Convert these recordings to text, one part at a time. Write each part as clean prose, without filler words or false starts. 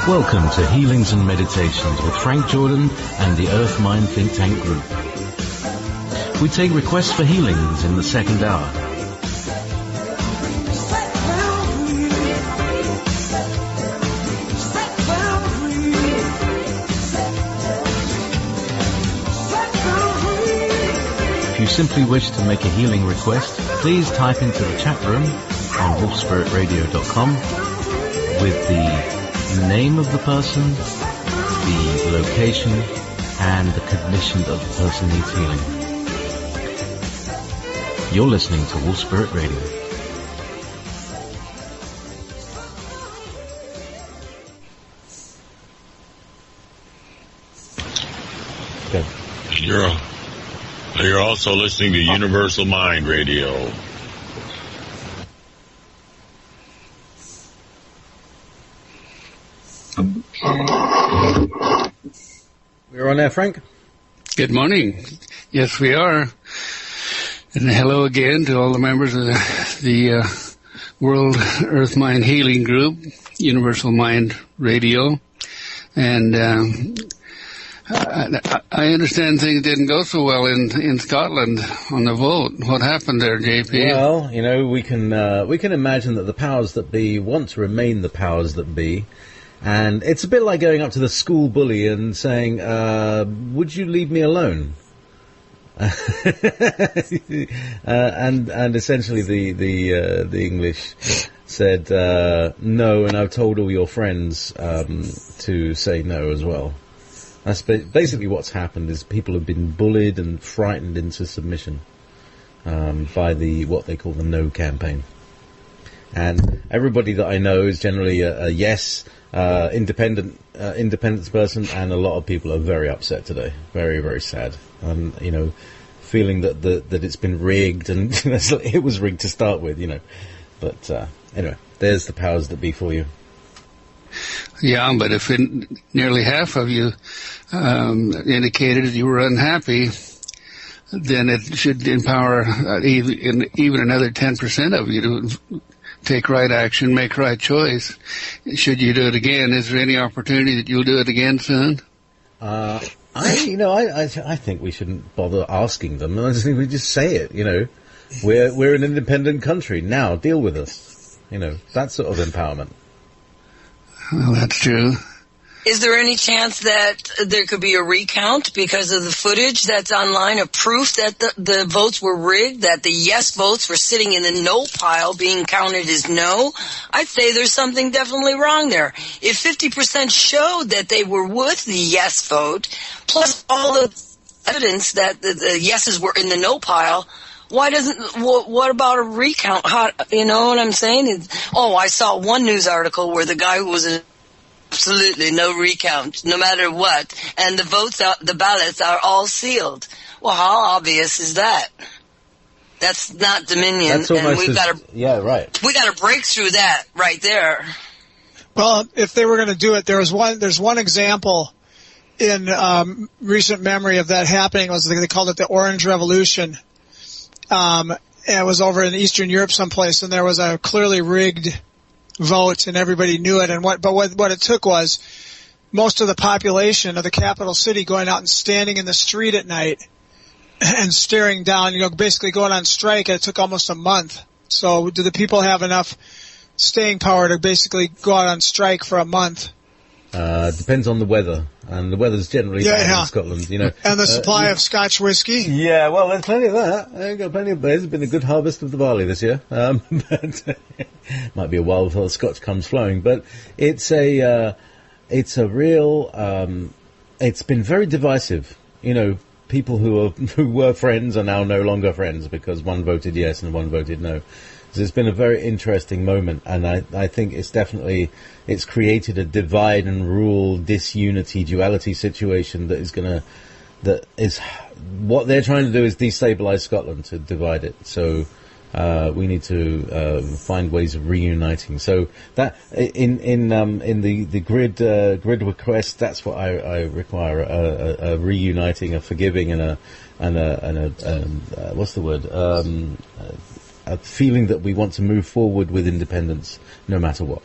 Welcome to Healings and Meditations with Frank Jordan and the Earth Mind Think Tank Group. We take requests for healings in the second hour. If you simply wish to make a healing request, please type into the chat room on wolfspiritradio.com with the name of the person, the location, and the condition that the person needs healing. You're listening to Wolf Spirit Radio. Okay. You're also listening to Universal Mind Radio. We're on air, Frank. Good morning. Yes, we are. And hello again to all the members of the World Earth Mind Healing Group, Universal Mind Radio. And I understand things didn't go so well in Scotland on the vote. What happened there, JP? Well, you know, we can imagine that the powers that be want to remain the powers that be. And it's a bit like going up to the school bully and saying, would you leave me alone? And essentially the English said, no, and I've told all your friends to say no as well. That's basically what's happened, is people have been bullied and frightened into submission by what they call the No campaign. And everybody that I know is generally a yes, independence person, and a lot of people are very upset today, very, very sad, and feeling that it's been rigged, and it was rigged to start with, But anyway, there's the powers that be for you. Yeah, but if nearly half of you indicated you were unhappy, then it should empower even another 10% of you to take right action, make right choice. Should you do it again? Is there any opportunity that you'll do it again soon? I think we shouldn't bother asking them. I just think we just say it. We're an independent country now. Deal with us. That sort of empowerment. Well, that's true. Is there any chance that there could be a recount because of the footage that's online of proof that the votes were rigged, that the yes votes were sitting in the no pile being counted as no? I'd say there's something definitely wrong there. If 50% showed that they were with the yes vote, plus all the evidence that the yeses were in the no pile, what about a recount? You know what I'm saying? I saw one news article where the guy was absolutely no recount, no matter what, and the ballots are all sealed. Well, how obvious is that? That's not Dominion, and we've got to. Yeah, right. We got to break through that right there. Well, if they were going to do it, there's one example in recent memory of that happening. They called it the Orange Revolution. And it was over in Eastern Europe someplace, and there was a clearly rigged vote, and everybody knew it. But what it took was most of the population of the capital city going out and standing in the street at night and staring down, basically going on strike. And it took almost a month. So do the people have enough staying power to basically go out on strike for a month? Depends on the weather, and the weather's generally bad in Scotland, And the supply of Scotch whiskey. Yeah, well, there's plenty of that. There's been a good harvest of the barley this year, but might be a while before the Scotch comes flowing. But it's a real. It's been very divisive. People who were friends are now no longer friends because one voted yes and one voted no. So it's been a very interesting moment, and I think it's created a divide and rule, disunity, duality situation that is what they're trying to do is destabilize Scotland, to divide it. So we need to find ways of reuniting. So that in the grid request, that's what I require: a reuniting, a forgiving, and a what's the word? A feeling that we want to move forward with independence, no matter what.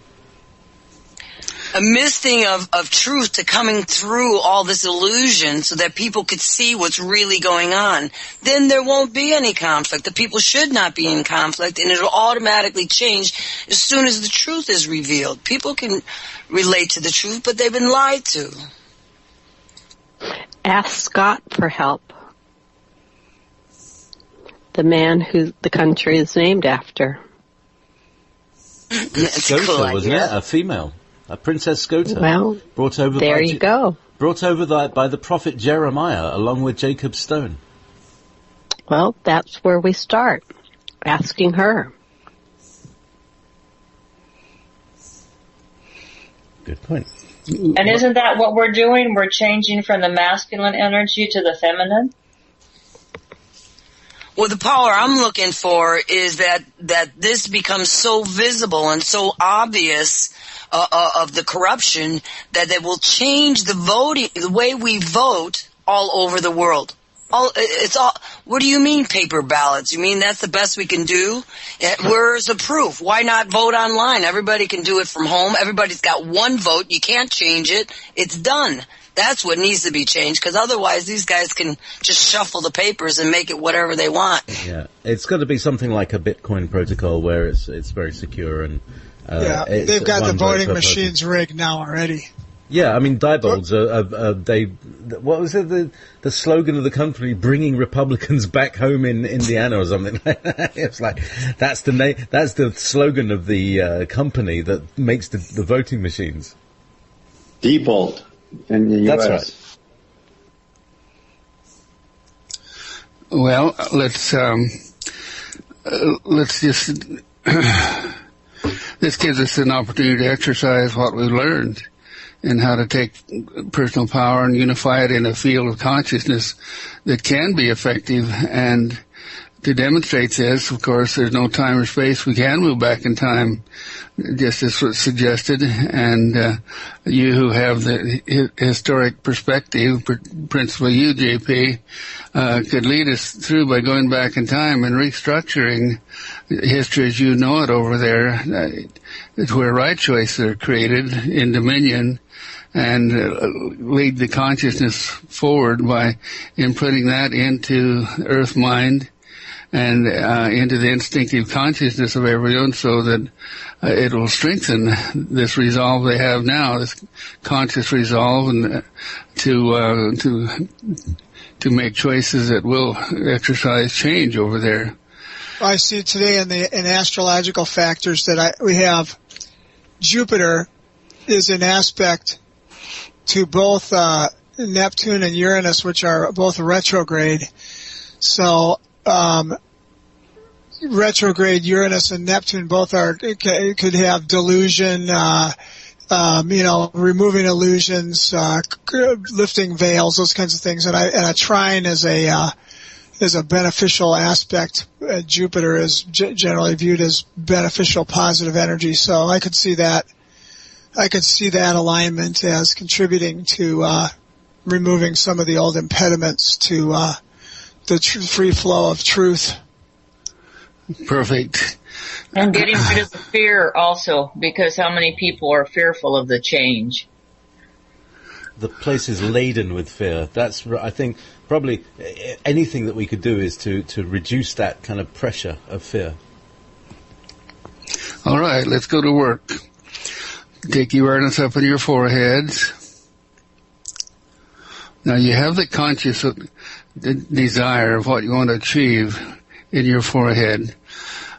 a misting of truth to coming through all this illusion so that people could see what's really going on. Then there won't be any conflict. The people should not be in conflict, and it'll automatically change as soon as the truth is revealed. People can relate to the truth, but they've been lied to. Ask Scott for help. The man who the country is named after. That's Scota, a cool wasn't idea. it? A female. A Princess Scota. Well, brought over there you go. Brought over by the prophet Jeremiah, along with Jacob Stone. Well, that's where we start. Asking her. Good point. And isn't that what we're doing? We're changing from the masculine energy to the feminine? Well, the power I'm looking for is that this becomes so visible and so obvious of the corruption that it will change the voting, the way we vote all over the world. What do you mean paper ballots? You mean that's the best we can do? Where's the proof? Why not vote online? Everybody can do it from home. Everybody's got one vote. You can't change it. It's done. That's what needs to be changed, because otherwise these guys can just shuffle the papers and make it whatever they want. Yeah, it's got to be something like a Bitcoin protocol where it's very secure and they've got the voting machines rigged now already. Yeah, I mean, Diebold's what was it, the slogan of the company, bringing Republicans back home in Indiana or something like that. It's like, that's the slogan of the company that makes the voting machines. Diebold in the US. That's right. Well, let's just, this gives us an opportunity to exercise what we learned and how to take personal power and unify it in a field of consciousness that can be effective. And to demonstrate this, of course, there's no time or space. We can move back in time, just as was suggested. And you who have the historic perspective, principally you, JP, could lead us through by going back in time and restructuring history as you know it over there. It's where right choices are created in Dominion, and lead the consciousness forward by inputting that into Earth mind and into the instinctive consciousness of everyone, so that it will strengthen this resolve they have now, this conscious resolve, and to make choices that will exercise change over there. I see today in astrological factors that we have Jupiter is an aspect to both Neptune and Uranus, which are both retrograde. So retrograde Uranus and Neptune both could have delusion, removing illusions, lifting veils, those kinds of things. And a trine is a beneficial aspect. Jupiter is generally viewed as beneficial, positive energy. So I could see that alignment as contributing to removing some of the old impediments to the free flow of truth. Perfect. And getting rid of the fear also, because how many people are fearful of the change? The place is laden with fear. That's, I think, probably anything that we could do is to reduce that kind of pressure of fear. All right, let's go to work. Take your awareness up in your foreheads. Now you have the conscious desire of what you want to achieve in your forehead.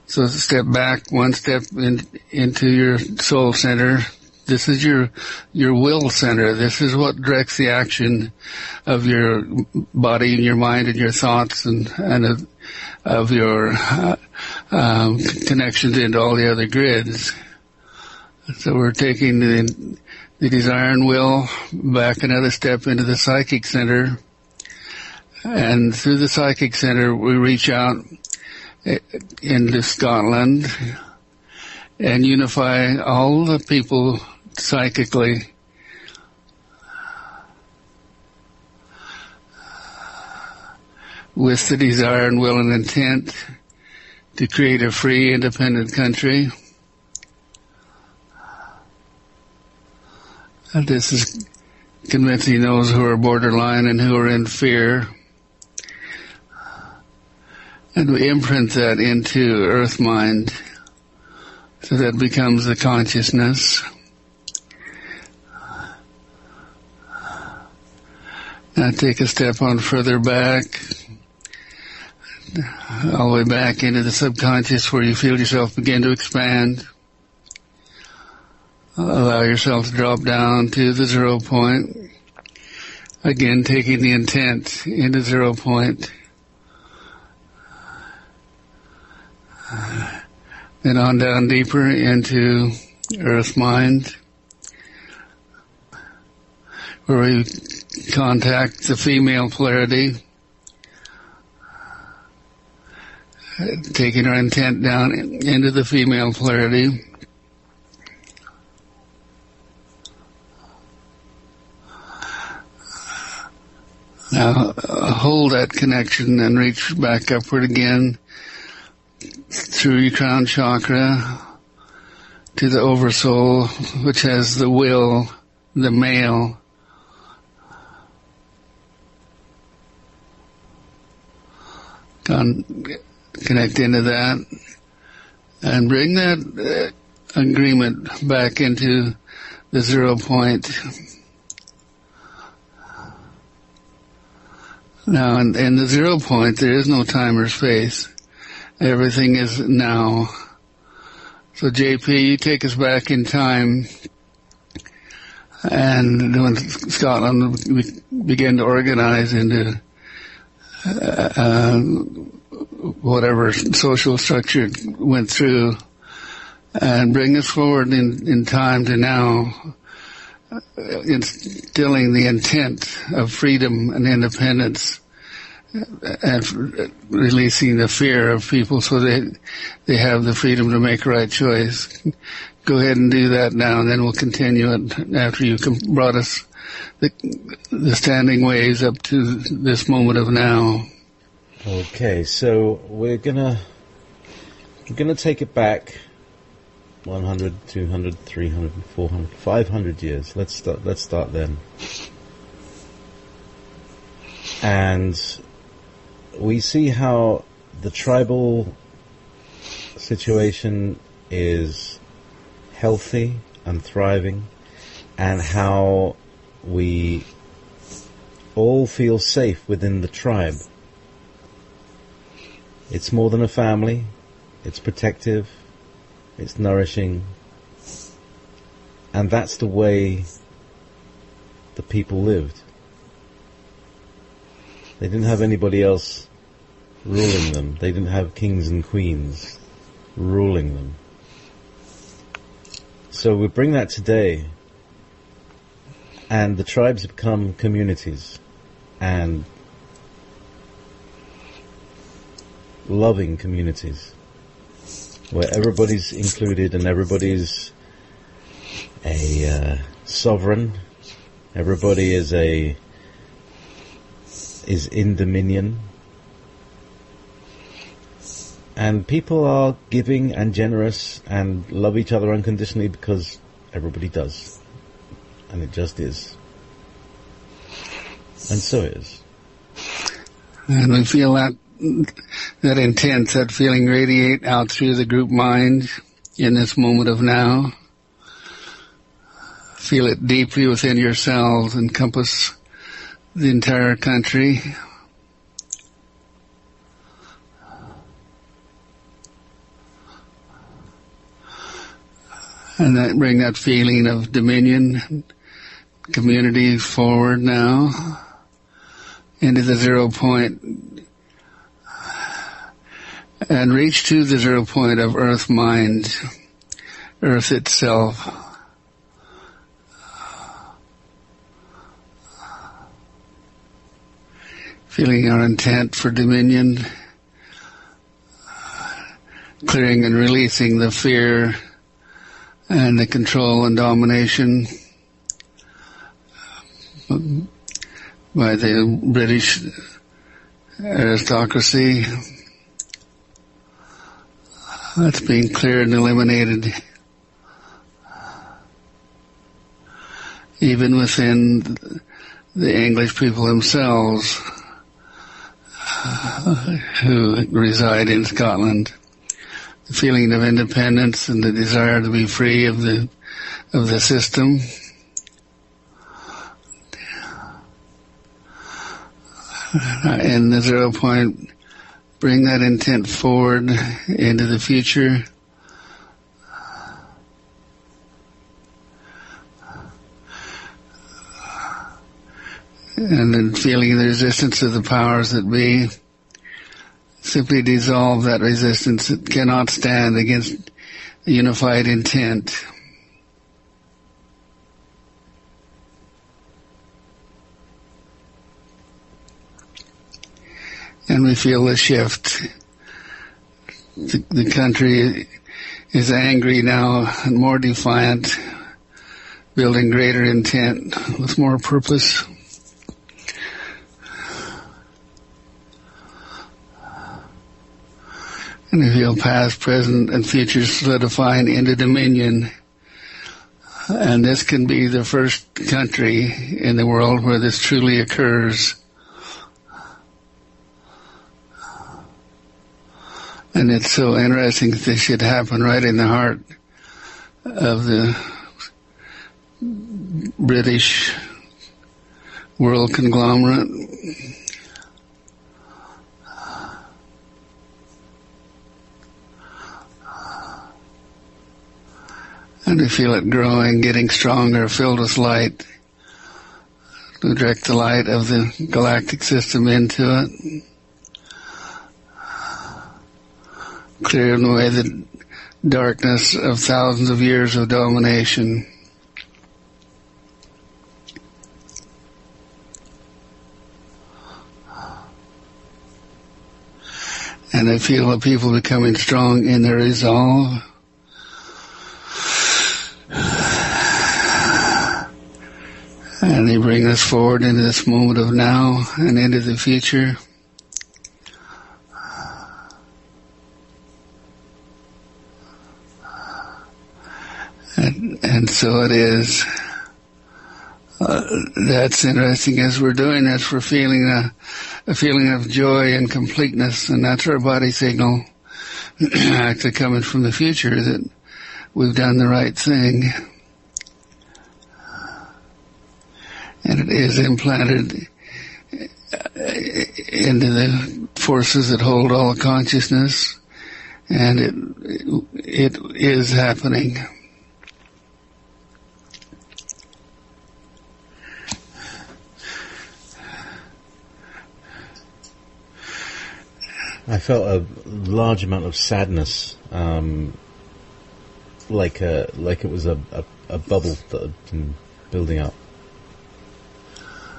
So step back one step into your soul center. This is your will center. This is what directs the action of your body and your mind and your thoughts and of your connections into all the other grids. So we're taking the desire and will back another step into the psychic center. And through the psychic center, we reach out into Scotland and unify all the people psychically. With the desire and will and intent to create a free, independent country. This is convincing those who are borderline and who are in fear. And we imprint that into earth mind, so that becomes the consciousness. Now take a step on further back, all the way back into the subconscious where you feel yourself begin to expand. Allow yourself to drop down to the 0 point. Again, taking the intent into 0 point. Then on down deeper into earth mind, where we contact the female polarity, taking our intent down into the female polarity. Now hold that connection and reach back upward again through your crown chakra to the oversoul, which has the will, the male. Connect into that and bring that agreement back into the 0 point. Now, in the 0 point, there is no time or space. Everything is now. So, JP, you take us back in time, and when Scotland we began to organize into whatever social structure went through, and bring us forward in time to now, instilling the intent of freedom and independence, and releasing the fear of people so they have the freedom to make a right choice. Go ahead and do that now, and then we'll continue it after you brought us the standing waves up to this moment of now. Okay, so we're gonna take it back 100, 200, 300, 400, 500 years. Let's start then. And we see how the tribal situation is healthy and thriving, and how we all feel safe within the tribe. It's more than a family. It's protective. It's nourishing. And that's the way the people lived. They didn't have anybody else ruling them. They didn't have kings and queens ruling them. So we bring that today, and the tribes become communities and loving communities where everybody's included and everybody's a sovereign. Everybody is in dominion, and people are giving and generous and love each other unconditionally because everybody does, and it just is, and so it is. And we feel that intent, that feeling radiate out through the group mind in this moment of now. Feel it deeply within yourselves, encompass the entire country. And that bring that feeling of dominion, community forward now into the 0 point, and reach to the 0 point of earth mind, earth itself. Feeling our intent for dominion, clearing and releasing the fear and the control and domination by the British aristocracy. That's being cleared and eliminated even within the English people themselves who reside in Scotland. The feeling of independence and the desire to be free of the system. And the 0 point, bring that intent forward into the future. And then feeling the resistance of the powers that be, simply dissolve that resistance. It cannot stand against the unified intent. And we feel the shift. The country is angry now and more defiant, building greater intent with more purpose. And we feel past, present, and future solidifying into dominion. And this can be the first country in the world where this truly occurs. And it's so interesting that this should happen right in the heart of the British world conglomerate. And we feel it growing, getting stronger, filled with light. To direct the light of the galactic system into it. Clearing away the darkness of thousands of years of domination. And I feel the people becoming strong in their resolve. And they bring us forward into this moment of now and into the future. And so it is. That's interesting. As we're doing this, we're feeling a feeling of joy and completeness, and that's our body signal actually coming from the future that we've done the right thing. And it is implanted into the forces that hold all consciousness, and it is happening. I felt a large amount of sadness, like it was a bubble that had been building up.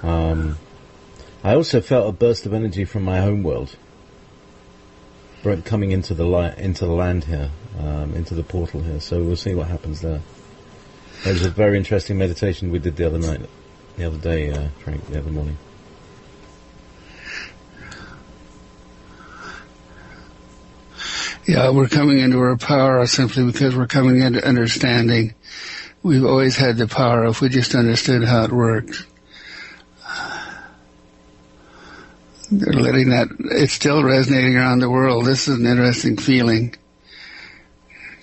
I also felt a burst of energy from my home world, coming into the land here, into the portal here. So we'll see what happens there. It was a very interesting meditation we did the other day, Frank, the other morning. Yeah, we're coming into our power simply because we're coming into understanding. We've always had the power if we just understood how it worked. They're letting that, it's still resonating around the world. This is an interesting feeling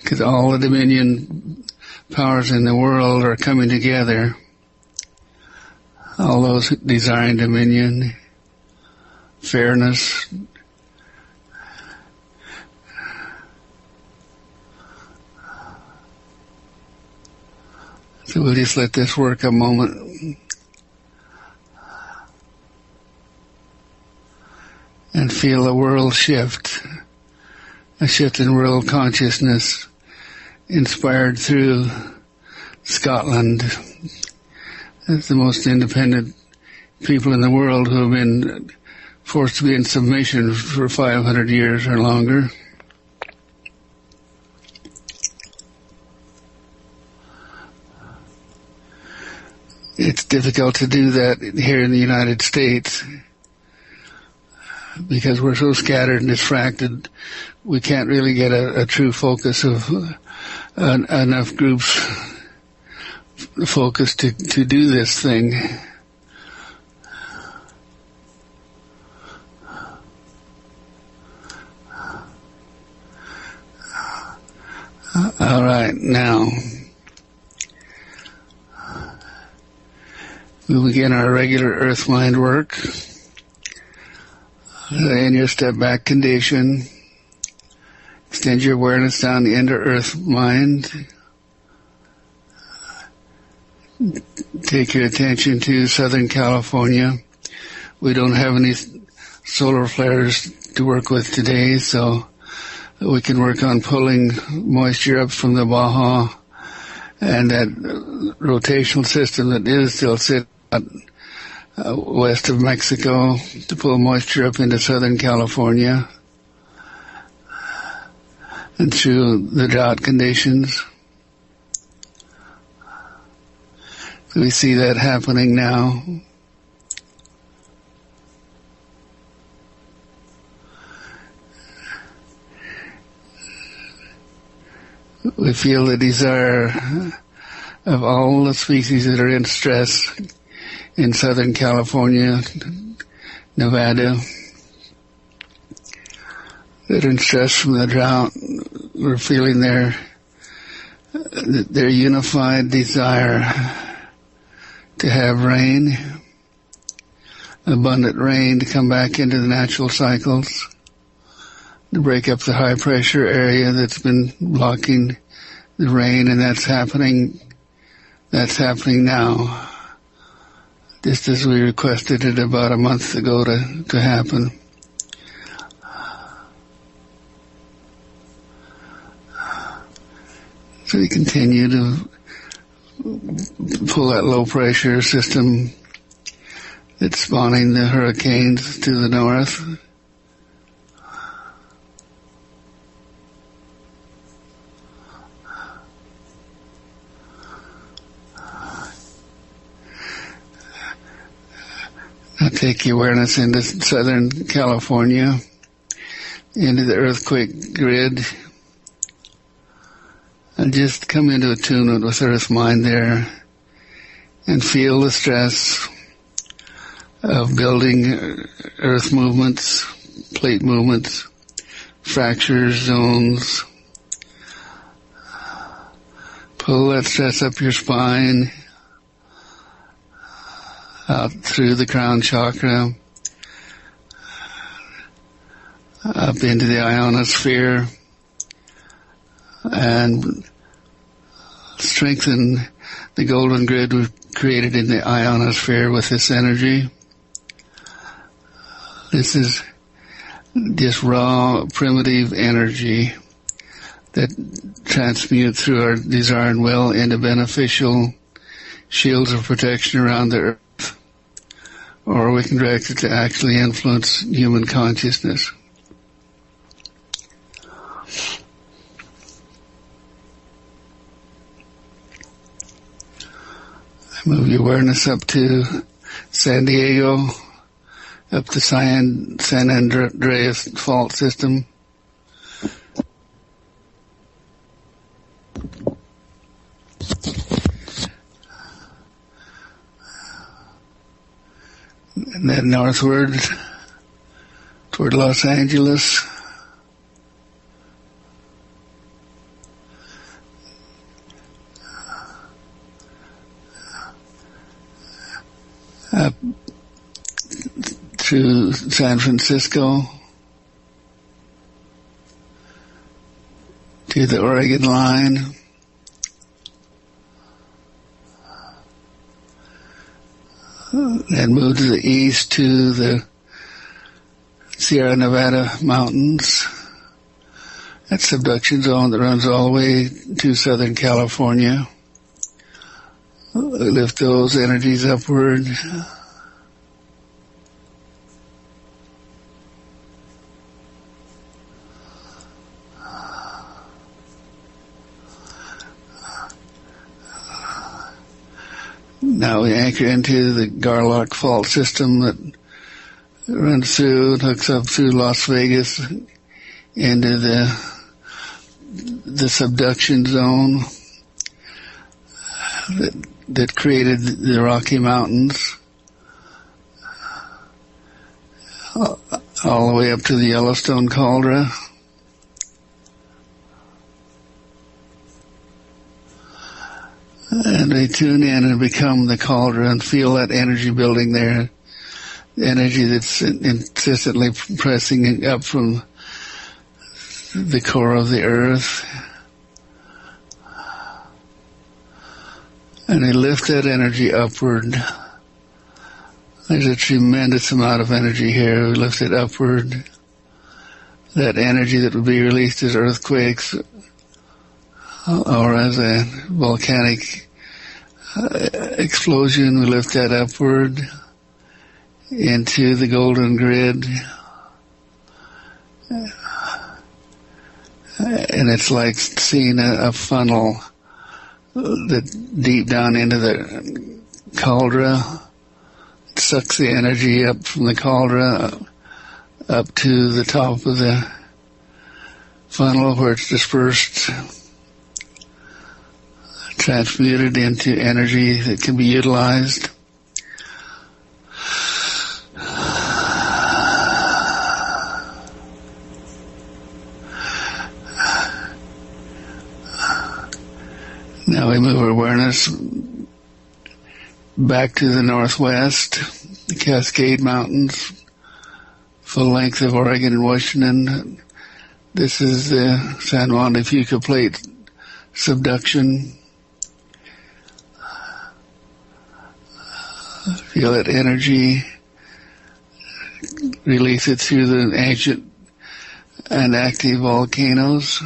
because all the dominion powers in the world are coming together. All those desiring dominion, fairness, so we'll just let this work a moment and feel a world shift, a shift in world consciousness inspired through Scotland as the most independent people in the world who have been forced to be in submission for 500 years or longer. It's difficult to do that here in the United States because we're so scattered and distracted. We can't really get a true focus of enough groups focus to do this thing. All right, now we begin our regular earth mind work. In your step back condition, extend your awareness down into earth mind. Take your attention to Southern California. We don't have any solar flares to work with today, so we can work on pulling moisture up from the Baja and that rotational system that is still sitting west of Mexico to pull moisture up into Southern California and through the drought conditions. We see that happening now. We feel the desire of all the species that are in stress in Southern California, Nevada, that are in stress from the drought. We're feeling their unified desire to have rain, abundant rain, to come back into the natural cycles, to break up the high pressure area that's been blocking the rain, and that's happening now, just as we requested it about a month ago to happen. So we continue to pull that low pressure system that's spawning the hurricanes to the north. Now take your awareness into Southern California, into the earthquake grid, and just come into attunement with Earth Mind there and feel the stress of building earth movements, plate movements, fractures, zones. Pull that stress up your spine, out through the crown chakra, up into the ionosphere, and strengthen the golden grid we've created in the ionosphere with this energy. This is just raw, primitive energy that transmutes through our desire and will into beneficial shields of protection around the earth. Or we can direct it to actually influence human consciousness. Move your awareness up to San Diego, up the San Andreas fault system. And then northward toward Los Angeles. Up through San Francisco to the Oregon line. And move to the east to the Sierra Nevada mountains. That subduction zone that runs all the way to Southern California. Lift those energies upward. Now we anchor into the Garlock fault system that runs through and hooks up through Las Vegas into the subduction zone that that created the Rocky Mountains, all the way up to the Yellowstone caldera. And they tune in and become the cauldron and feel that energy building there, the energy that's insistently pressing up from the core of the earth. And they lift that energy upward. There's a tremendous amount of energy here. We lift it upward. That energy that would be released as earthquakes or as a volcanic explosion, we lift that upward into the golden grid. And it's like seeing a funnel that deep down into the cauldron. It sucks the energy up from the cauldron up to the top of the funnel where it's dispersed, transmuted into energy that can be utilized. Now we move our awareness back to the northwest, the Cascade Mountains, full length of Oregon and Washington. This is the San Juan de Fuca Plate subduction. Feel that energy, release it through the ancient and active volcanoes.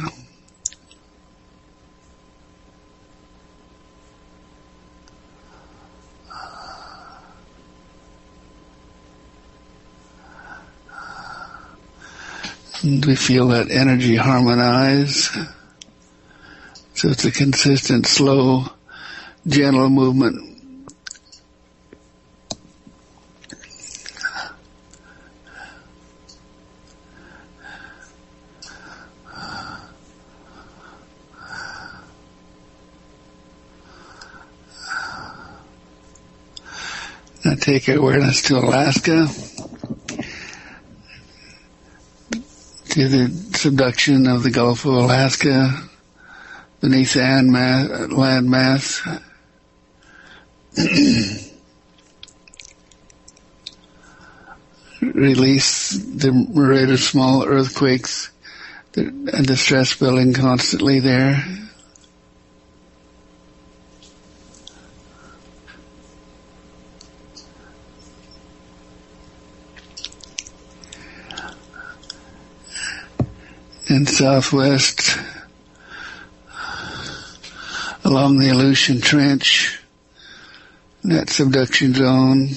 And we feel that energy harmonize. So it's a consistent, slow, gentle movement. Now take your awareness to Alaska, to the subduction of the Gulf of Alaska beneath the land mass. Release the rate of small earthquakes and the stress building constantly there. And southwest, along the Aleutian Trench, that subduction zone,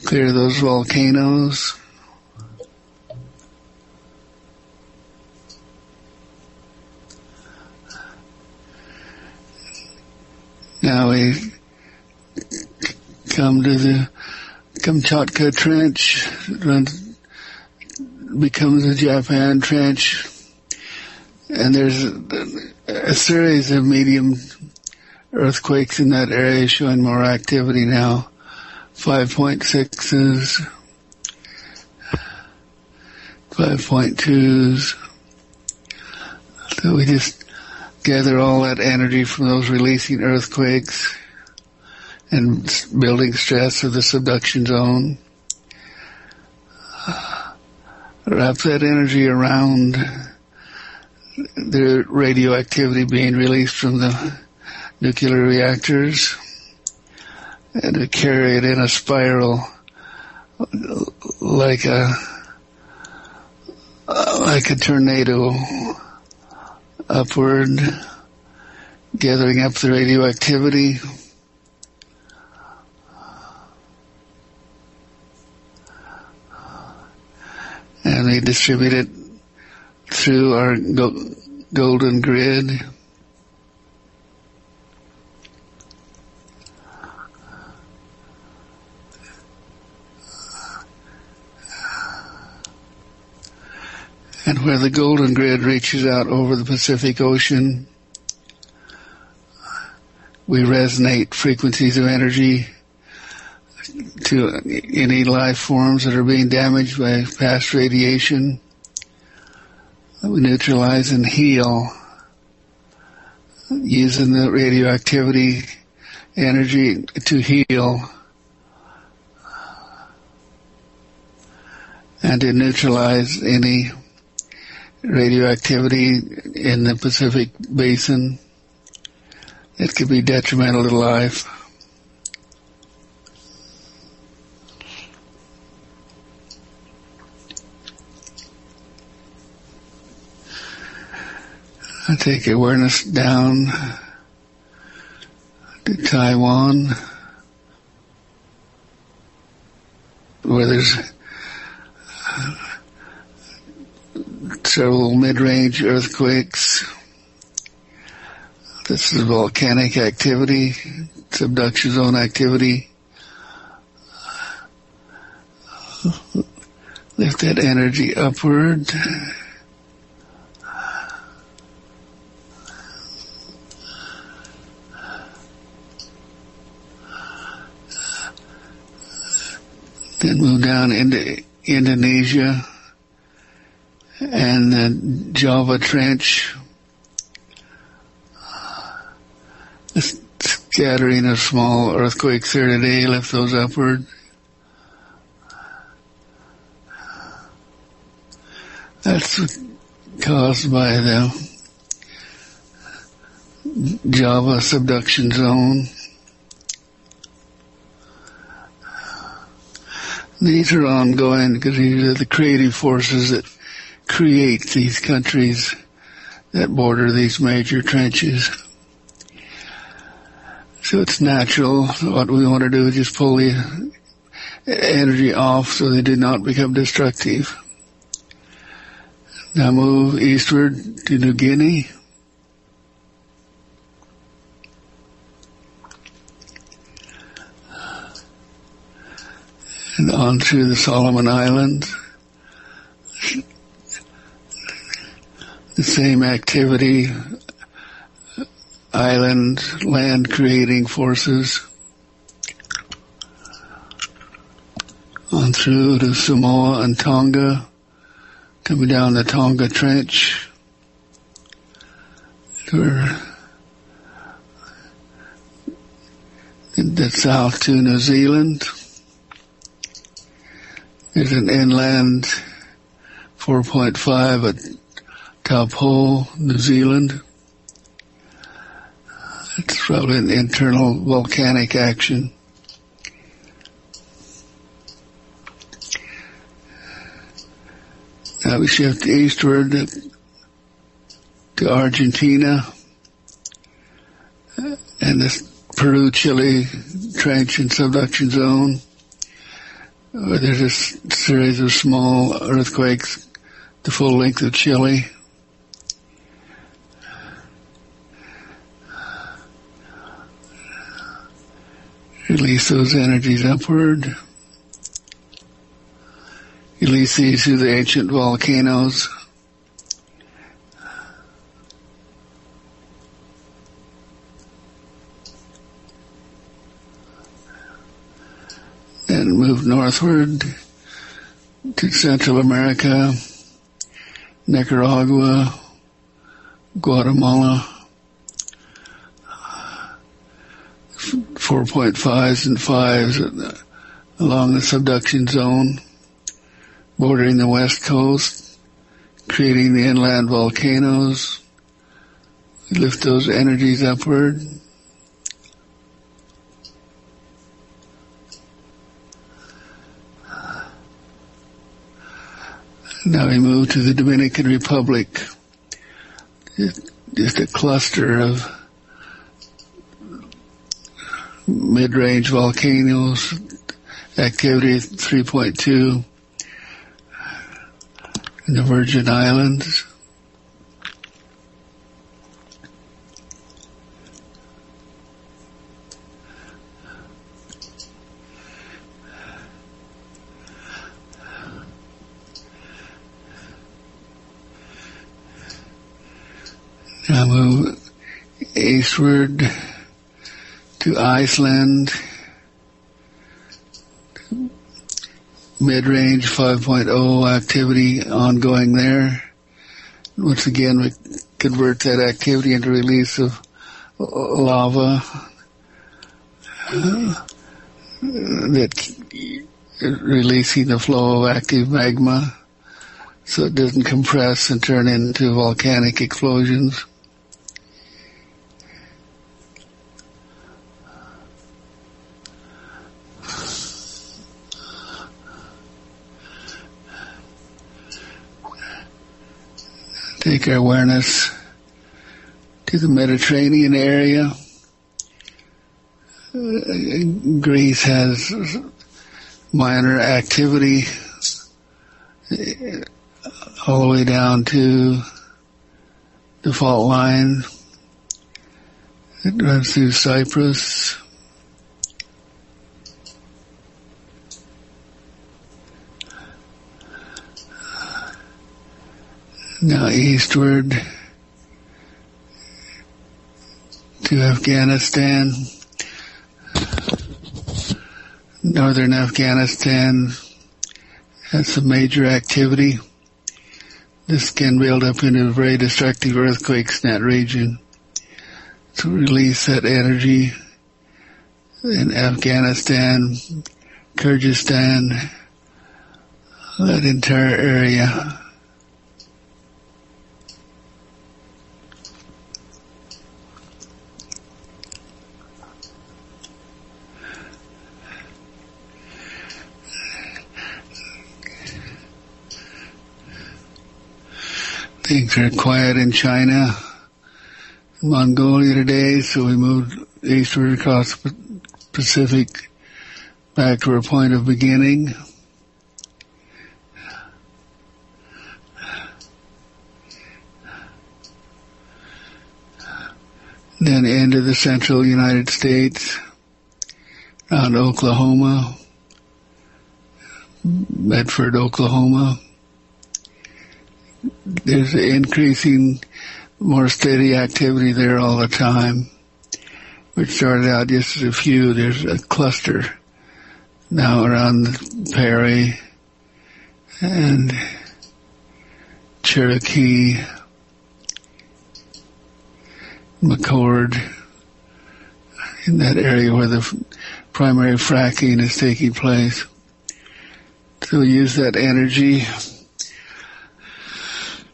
clear those volcanoes. Now we come to the Kamchatka Trench, becomes the Japan Trench, and there's a series of medium earthquakes in that area showing more activity now. 5.6s, 5.2s. So we just gather all that energy from those releasing earthquakes and building stress of the subduction zone. Wrap that energy around the radioactivity being released from the nuclear reactors, and to carry it in a spiral like a tornado upward, gathering up the radioactivity. And we distribute it through our golden grid. And where the golden grid reaches out over the Pacific Ocean, we resonate frequencies of energy to any life forms that are being damaged by past radiation. We neutralize and heal using the radioactivity energy to heal and to neutralize any radioactivity in the Pacific Basin that could be detrimental to life. I take awareness down to Taiwan, where there's several mid-range earthquakes. This is volcanic activity, subduction zone activity. Lift that energy upward. Then move down into Indonesia and the Java Trench. A scattering of small earthquakes there today. Lift those upward. That's caused by the Java subduction zone. These are ongoing because these are the creative forces that create these countries that border these major trenches. So it's natural. What we want to do is just pull the energy off so they do not become destructive. Now move eastward to New Guinea. And on through the Solomon Islands. The same activity, island, land creating forces. On through to Samoa and Tonga, coming down the Tonga Trench. That's south to New Zealand. There's an inland 4.5 at Taupo, New Zealand. It's probably an internal volcanic action. Now we shift eastward to Argentina and this Peru-Chile trench and subduction zone, where there's a series of small earthquakes the full length of Chile. Release those energies upward. Release these through the ancient volcanoes. And move northward to Central America, Nicaragua, Guatemala. 4.5s and 5s along the subduction zone, bordering the west coast, creating the inland volcanoes. Lift those energies upward. Now we move to the Dominican Republic. Just a cluster of mid-range volcanoes, activity 3.2 in the Virgin Islands. Now move eastward to Iceland, mid-range 5.0 activity ongoing there. Once again, we convert that activity into release of lava that releasing the flow of active magma so it doesn't compress and turn into volcanic explosions. Take our awareness to the Mediterranean area. Greece has minor activity all the way down to the fault line. It runs through Cyprus. Now eastward to Afghanistan. Northern Afghanistan has some major activity. This can build up into very destructive earthquakes in that region. To release that energy in Afghanistan, Kyrgyzstan, that entire area. Things are quiet in China, Mongolia today, so we moved eastward across the Pacific back to our point of beginning. Then into the central United States, around Oklahoma, Medford, Oklahoma. There's increasing, more steady activity there all the time. Which started out just as a few. There's a cluster now around Perry and Cherokee, McCord, in that area where the primary fracking is taking place. So we use that energy,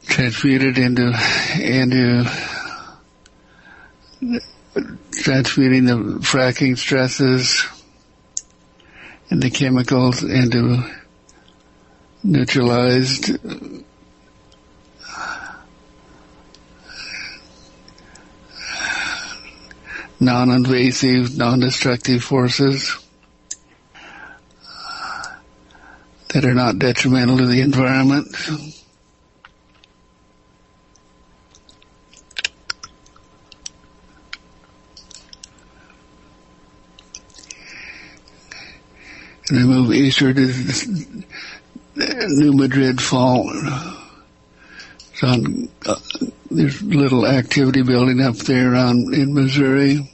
transmute it into transmuting the fracking stresses and the chemicals into neutralized non-invasive, non-destructive forces that are not detrimental to the environment. And then move eastward to the New Madrid Fault. There's little activity building up there around in Missouri.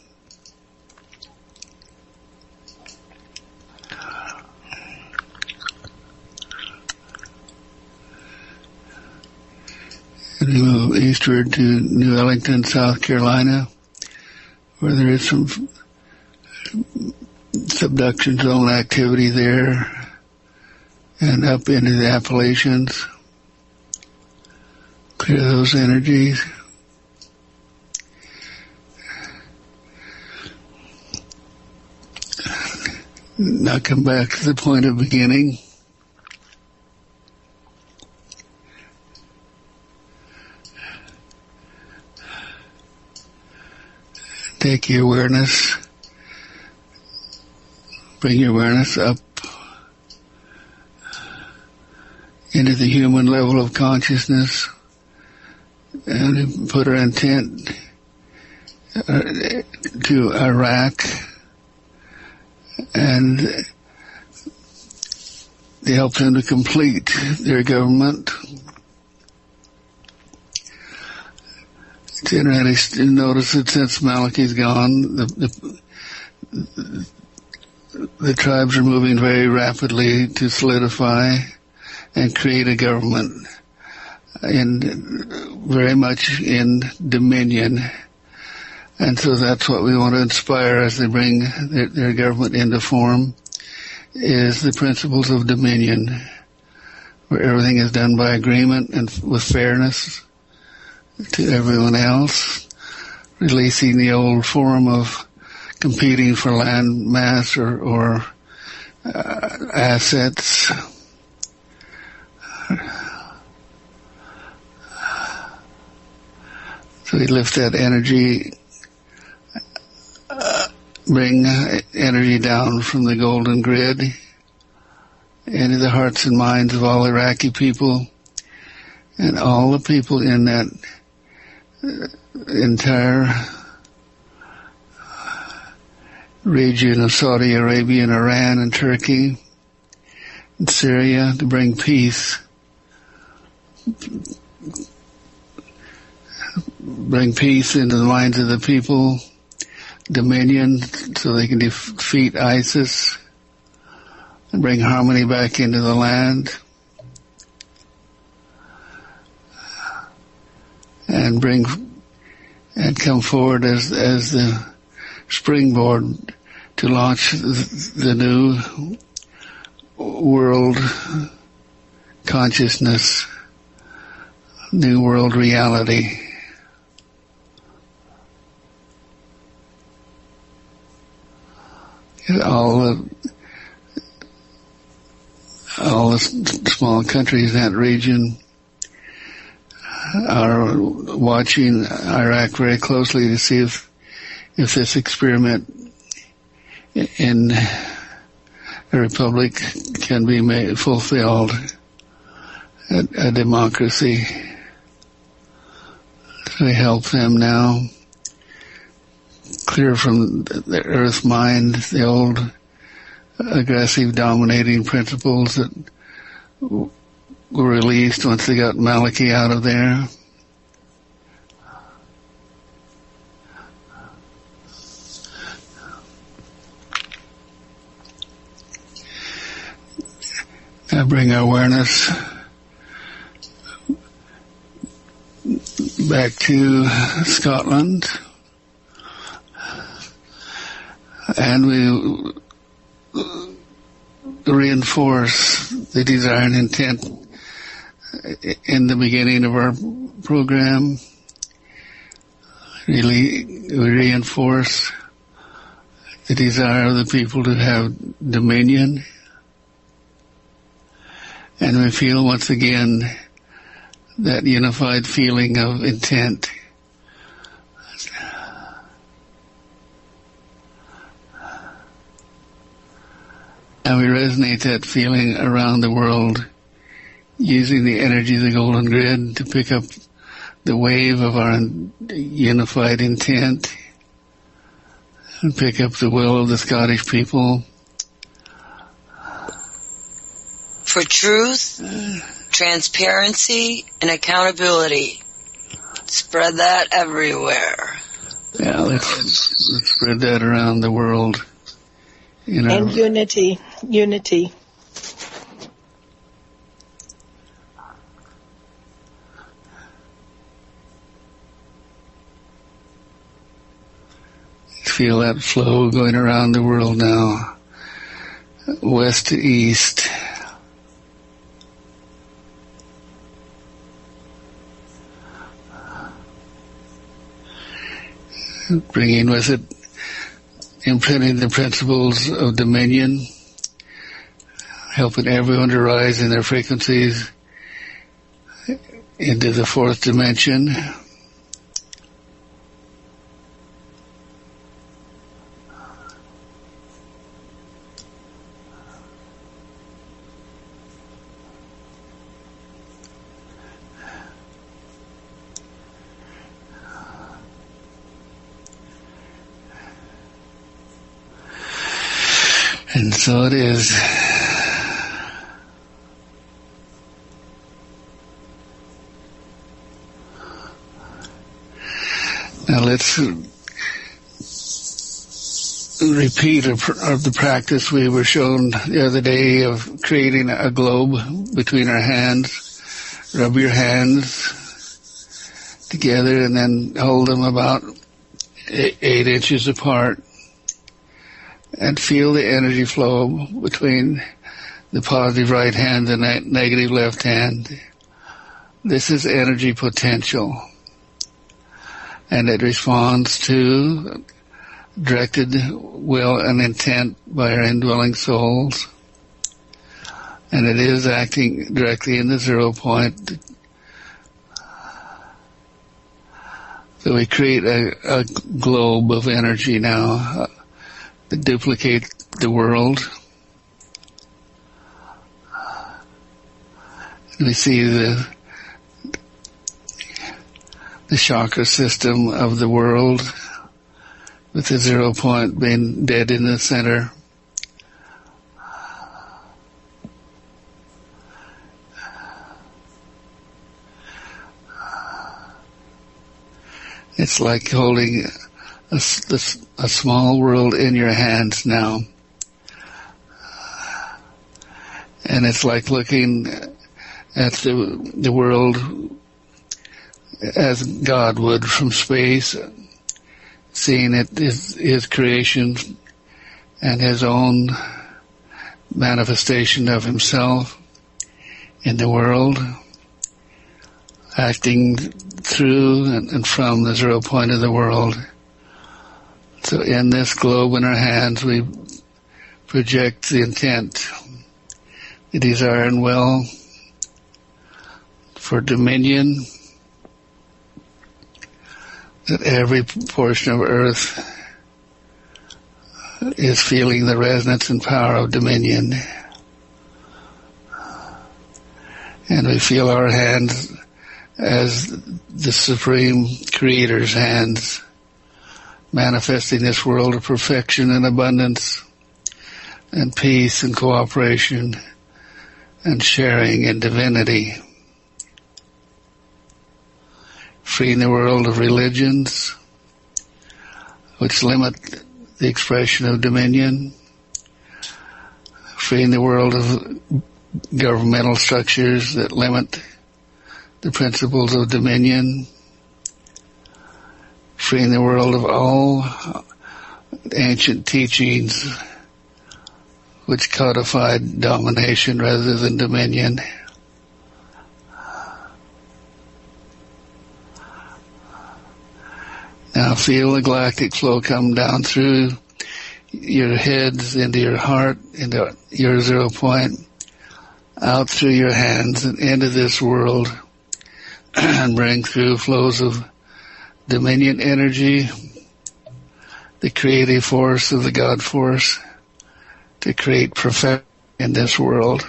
And we move eastward to New Ellington, South Carolina, where there is some subduction zone activity there, and up into the Appalachians. Clear those energies. Now come back to the point of beginning. Take your awareness. Bring your awareness up into the human level of consciousness and put our intent to Iraq and to help them to complete their government. Generally, notice that since Malachi's gone, the tribes are moving very rapidly to solidify and create a government, and very much in dominion. And so that's what we want to inspire as they bring their government into form, is the principles of dominion, where everything is done by agreement and with fairness to everyone else, releasing the old form of competing for land mass or assets. So we lift that energy, bring energy down from the golden grid into the hearts and minds of all Iraqi people and all the people in that entire region of Saudi Arabia and Iran and Turkey and Syria, to bring peace. Bring peace into the minds of the people, dominion, so they can defeat ISIS, and bring harmony back into the land, and come forward as the springboard to launch the new world consciousness, new world reality. All the small countries in that region are watching Iraq very closely to see if this experiment in a republic can be fulfilled, a democracy. So we help them now clear from the earth mind the old aggressive dominating principles that were released once they got Maliki out of there. Now bring our awareness back to Scotland, and we reinforce the desire and intent in the beginning of our program. Really, we reinforce the desire of the people to have dominion, and we feel once again that unified feeling of intent. And we resonate that feeling around the world using the energy of the golden grid to pick up the wave of our unified intent and pick up the will of the Scottish people. For truth, transparency, and accountability. Spread that everywhere. Yeah, let's spread that around the world. And unity. Feel that flow going around the world now, west to east. Bringing with it, imprinting the principles of dominion, helping everyone to rise in their frequencies into the fourth dimension. And so it is. Now let's repeat of the practice we were shown the other day of creating a globe between our hands. Rub your hands together and then hold them about 8 inches apart and feel the energy flow between the positive right hand and the negative left hand. This is energy potential, and it responds to directed will and intent by our indwelling souls, and it is acting directly in the 0 point. So we create a globe of energy now that duplicate the world. And we see the chakra system of the world, with the 0 point being dead in the center. It's like holding a small world in your hands now. And it's like looking at the world as God would from space, seeing it his creation and his own manifestation of himself in the world, acting through and from the 0 point of the world. So in this globe in our hands, we project the intent, the desire and will for dominion, that every portion of earth is feeling the resonance and power of dominion. And we feel our hands as the Supreme Creator's hands, manifesting this world of perfection and abundance and peace and cooperation and sharing and divinity. Freeing the world of religions which limit the expression of dominion. Freeing the world of governmental structures that limit the principles of dominion. Freeing the world of all ancient teachings which codified domination rather than dominion. Now feel the galactic flow come down through your heads into your heart, into your 0 point, out through your hands and into this world, and bring through flows of dominion energy, the creative force of the God force, to create perfection in this world.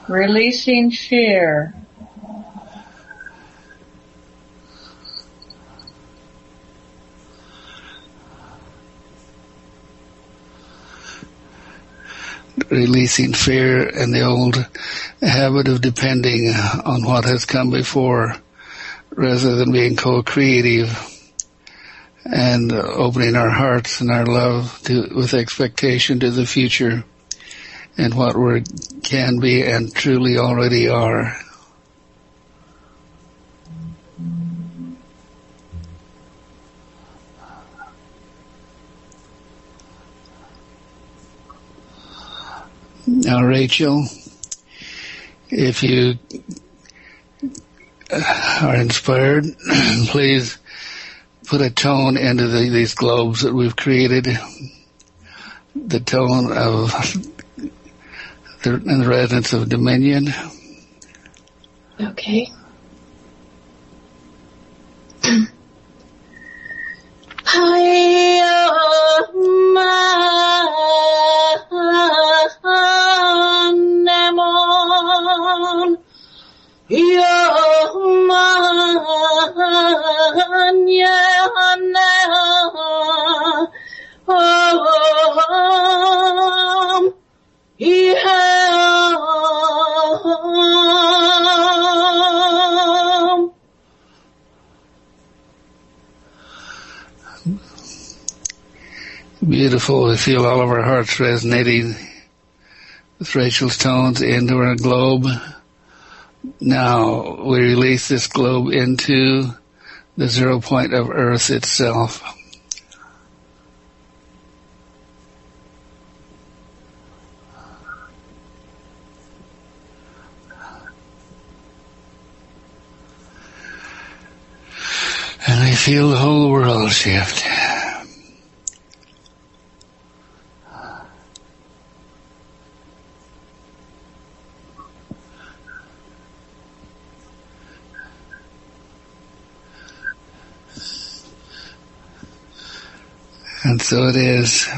Releasing fear. Releasing fear and the old habit of depending on what has come before rather than being co-creative, and opening our hearts and our love with expectation to the future and what we can be and truly already are. Now, Rachel, if you are inspired, please put a tone into these globes that we've created, the tone of the resonance of dominion. Okay. Yeah. beautiful. We feel all of our hearts resonating with Rachel's tones into our globe. Now we release this globe into the 0 point of Earth itself. And we feel the whole world shift. And so it is.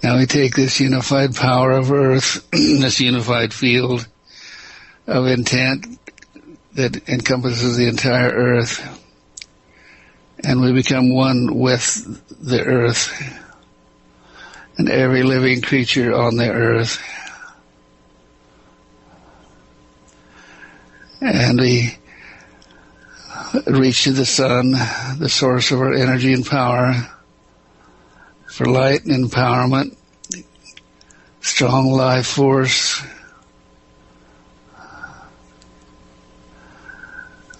Now we take this unified power of Earth, this unified field of intent that encompasses the entire Earth, and we become one with the Earth and every living creature on the Earth. And we reach to the sun, the source of our energy and power, for light and empowerment, strong life force,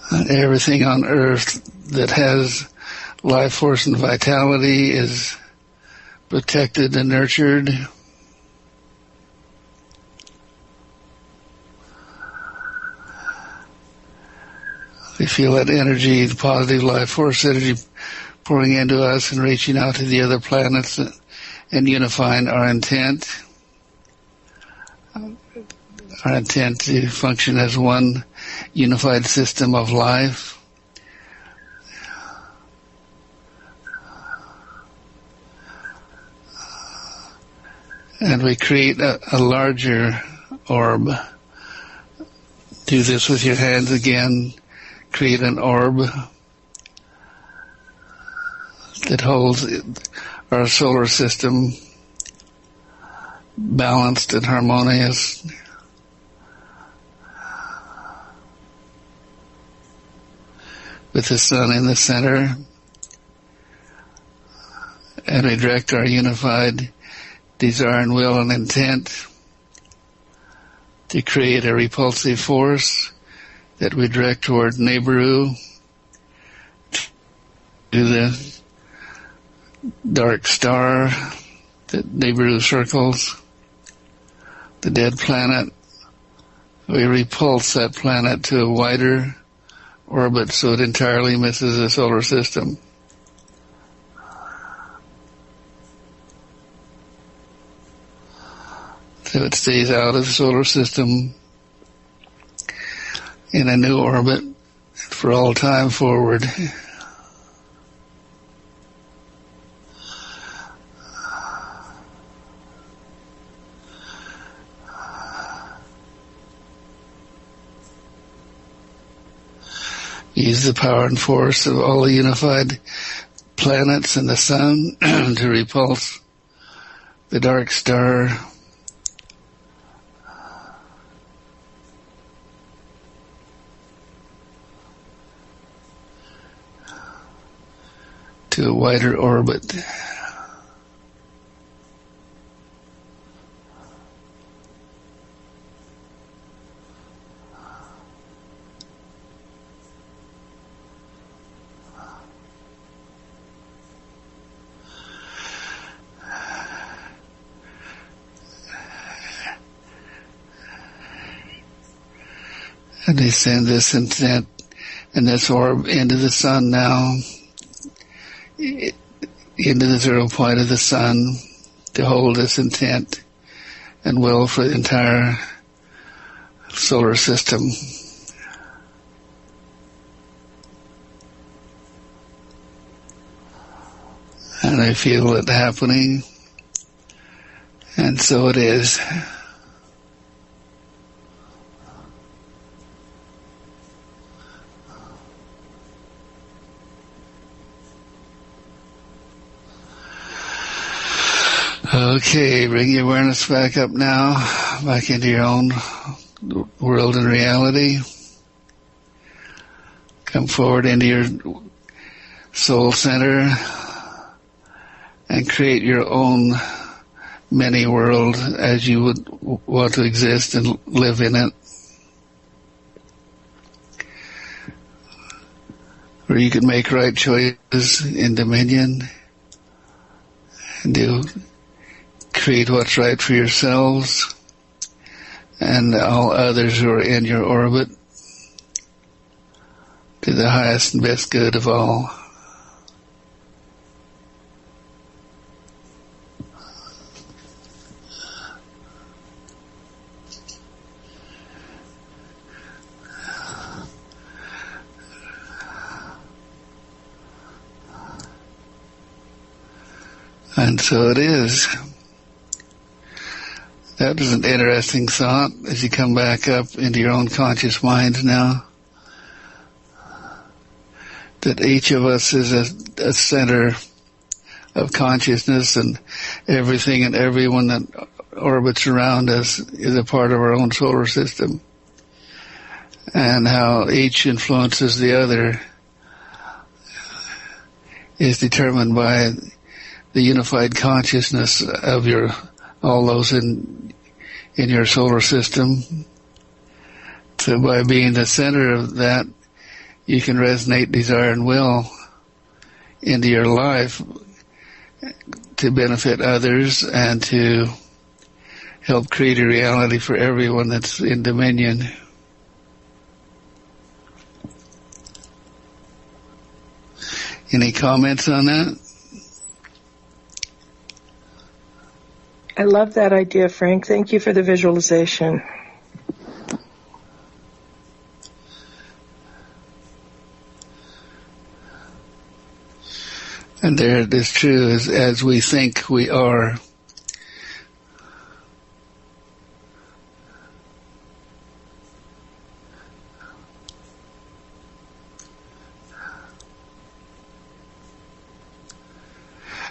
and everything on Earth that has life force and vitality is protected and nurtured. We feel that energy, the positive life force energy pouring into us and reaching out to the other planets and unifying our intent. Our intent to function as one unified system of life. And we create a larger orb. Do this with your hands again. Create an orb that holds our solar system balanced and harmonious. With the sun in the center. And we direct our unified desire and will and intent to create a repulsive force that we direct toward Nibiru, to the dark star that Nibiru circles, the dead planet. We repulse that planet to a wider orbit so it entirely misses the solar system. So it stays out of the solar system in a new orbit for all time forward. Use the power and force of all the unified planets and the sun to repulse the dark star. To a wider orbit. And they send this intent and this orb into the sun now, into the 0 point of the sun, to hold this intent and will for the entire solar system. And I feel it happening, and so it is. Okay, bring your awareness back up now, back into your own world and reality. Come forward into your soul center and create your own mini world as you would want to exist and live in it. Where you can make right choices in dominion and do create what's right for yourselves and all others who are in your orbit to the highest and best good of all. And so it is. That was an interesting thought as you come back up into your own conscious mind now. That each of us is a center of consciousness, and everything and everyone that orbits around us is a part of our own solar system. And how each influences the other is determined by the unified consciousness of all those in your solar system. So by being the center of that, you can resonate desire and will into your life to benefit others and to help create a reality for everyone that's in dominion. Any comments on that? I love that idea, Frank. Thank you for the visualization. And there it is true, as we think we are.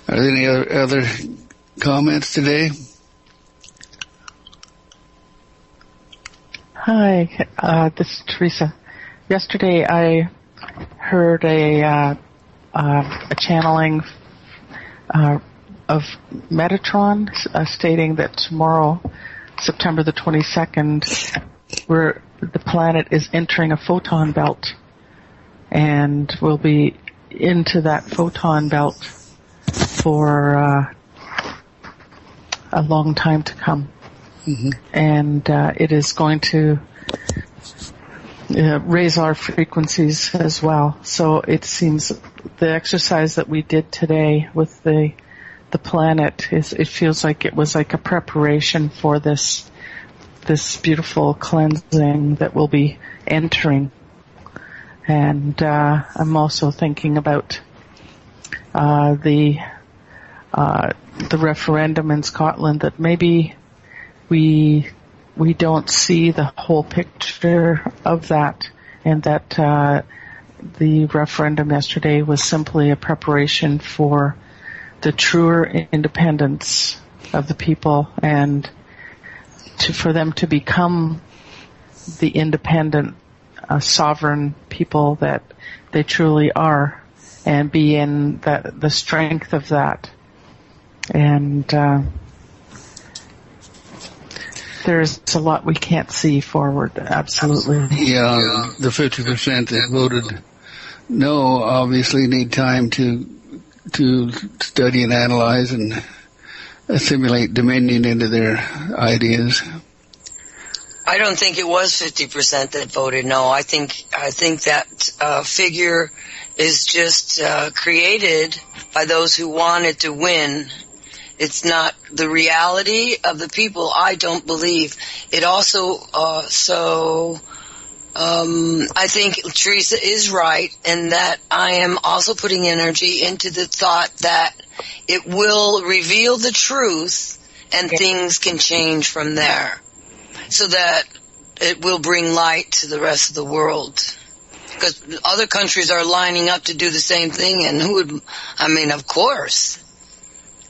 Are there any other comments today? Hi, this is Teresa. Yesterday I heard a channeling of Metatron stating that tomorrow, September the 22nd, the planet is entering a photon belt, and we'll be into that photon belt for a long time to come. Mm-hmm. And it is going to raise our frequencies as well. So it seems the exercise that we did today with the planet it feels like it was like a preparation for this beautiful cleansing that we'll be entering. And I'm also thinking about the referendum in Scotland, that maybe we don't see the whole picture of that, and that the referendum yesterday was simply a preparation for the truer independence of the people, and for them to become the independent, sovereign people that they truly are, and be in the strength of that. And there's a lot we can't see forward, absolutely. Yeah, the 50% that voted no obviously need time to study and analyze and assimilate dominion into their ideas. I don't think it was 50% that voted no. I think that figure is just created by those who wanted to win. It's not the reality of the people, I don't believe. It also, I think Teresa is right, and that I am also putting energy into the thought that it will reveal the truth and things can change from there, so that it will bring light to the rest of the world. Because other countries are lining up to do the same thing, and of course.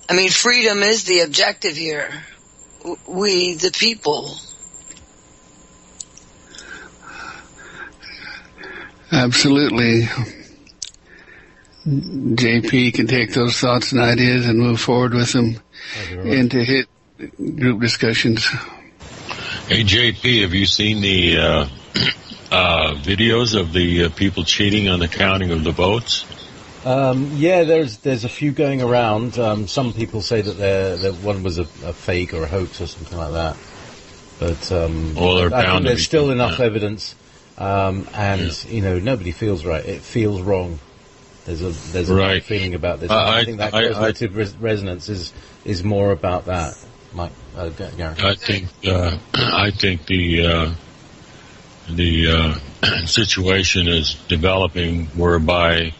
I mean, freedom is the objective here. We, the people. Absolutely. JP can take those thoughts and ideas and move forward with them into hit group discussions. Hey, JP, have you seen the videos of the people cheating on the counting of the votes? Yeah, there's a few going around. Some people say that one was a fake or a hoax or something like that. But I think there's still enough evidence, and nobody feels right. It feels wrong. There's a right feeling about this. I think that cognitive resonance is more about that. Mike, Gary. I think the situation is developing whereby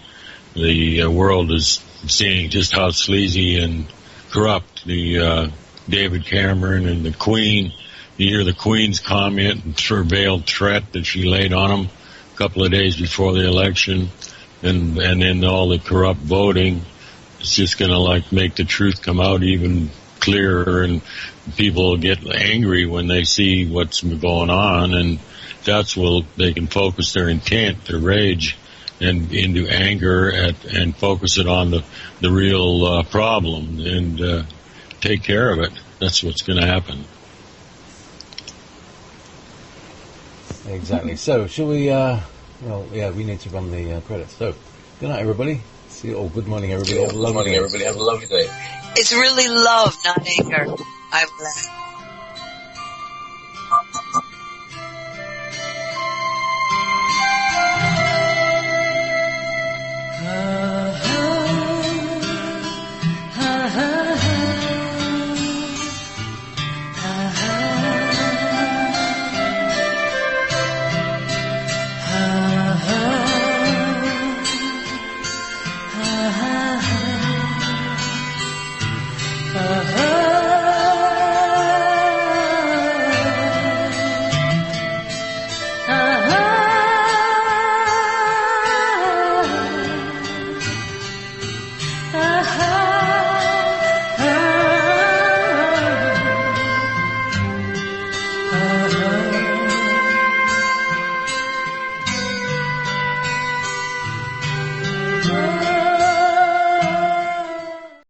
the world is seeing just how sleazy and corrupt the David Cameron and the Queen. You hear the Queen's comment and veiled threat that she laid on him a couple of days before the election. And then all the corrupt voting, it's just going to make the truth come out even clearer, and people get angry when they see what's going on, and that's where they can focus their intent, their rage, and into anger and focus it on the real problem and take care of it. That's what's going to happen. Exactly. So, shall we? We need to run the credits. So, good night, everybody. See you all. Good morning, everybody. Have a lovely day. It's really love, not anger. I'm glad.